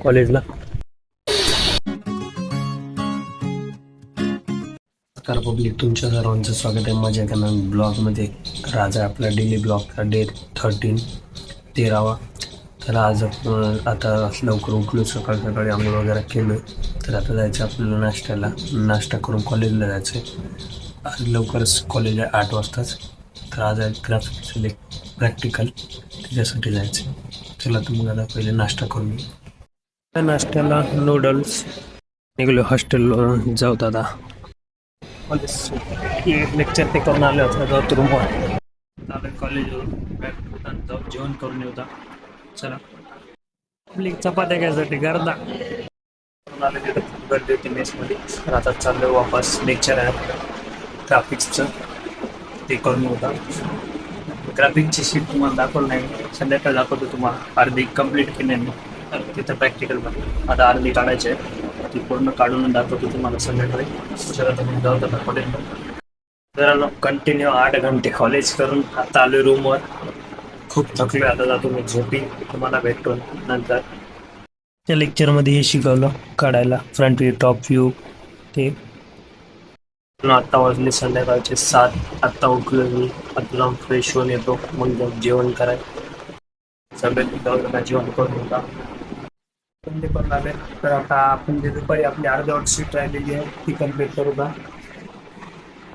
कॉलेजला. तर पब्लिक, तुमच्या सर्वांचं स्वागत आहे माझ्या एका ब्लॉगमध्ये. तर आज आहे आपला डेली ब्लॉगचा डे 13वा. तर आज आता लवकर उठलो, सकाळी आंघोळ वगैरे केलो. तर आता जायचं आपल्याला नाश्ता करून कॉलेजला जायचं आहे. आज लवकरच कॉलेज आहे 8 वाजताच. तर आज आहे ग्राफिक्सचं प्रॅक्टिकल, त्याच्यासाठी जायचं. चला तुम्ही आता पहिले नाश्ता करून घेऊ. त्या नाश्त्याला नूडल्स. निघलो हॉस्टेलवरून, जाऊ दादा. कॉलेज लेक्चर ते करून आले होते, जाऊ रूमवर. आलं कॉलेजवरून जाऊ जेवण करून येऊ. चला. आपली चपात्या घ्यायसाठी गर्दा आले, तिथं खूप गर्दी होती मेसमध्ये. तर आता चाललो वापस. लेक्चर आहे ग्राफिक्सचं, ते करून होता. ग्राफिक्सची शीट तुम्हाला दाखवलं नाही, संध्याकाळी दाखवतो तुम्हाला. अर्धी कंप्लीट केली नाही, तर तिथं प्रॅक्टिकल आता अर्धी काढायची आहे. ती पूर्ण काढून दाखवतो तुम्हाला संध्याकाळी. चला तुम्ही जाऊ आता कॉलेज. जरा कंटिन्यू 8 घंटे कॉलेज करून आता आलो रूमवर. खूप थकलो. आता जातो मी झोपी. तुम्हाला भेटतो नंतर. त्या लेक्चरमध्ये हे शिकवलं काढायला, फ्रंट व्ह्यू, टॉप व्ह्यू. ते आत्ता वाजले संध्याकाळचे 7. आत्ता उठलो मी. आता जाऊन फ्रेश होऊन येतो, मग जाऊन जेवण करायचं. सगळ्यात जेवण करून होता पण ते करून आले. तर आता आपण जे दुपारी आपली अर्धवट सीट राहिलेली आहे ती कम्प्लीट करू का.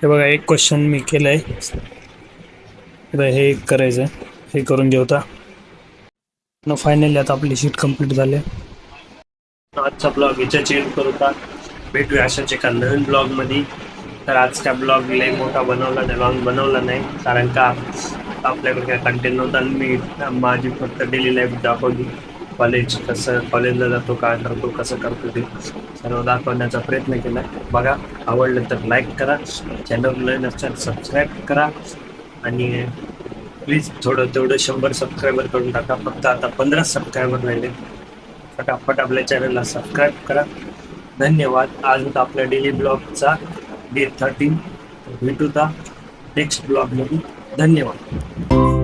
हे बघा, एक क्वेश्चन मी केलंय, हे करायचं, हे करून घेऊता. फायनली आता आपली शीट कम्प्लीट झाली. आजचा ब्लॉग याच्या चेंज करू का. भेटूया अशाच एका नवीन ब्लॉगमध्ये. तर आजचा ब्लॉग लई मोठा बनवला नाही, कारण का आपल्याकडे काय कंटेंट नव्हता. मी माझी फक्त डेली लाईफ दाखवली. कॉलेजला जातो, काय करतो, कसं करतो, ते सर्व दाखवण्याचा प्रयत्न केला. बघा, आवडलं तर लाईक करा, चॅनलला नसेल सबस्क्राईब करा, आणि प्लीज तेवढं 100 सबस्क्रायबर करून टाका. फक्त आता 15 सबस्क्रायबर राहिले. फटाफट आपल्या चॅनलला सबस्क्राईब करा. धन्यवाद. आज होता आपल्या डेली ब्लॉगचा डे 13. भेटूता नेक्स्ट ब्लॉगमध्ये. धन्यवाद.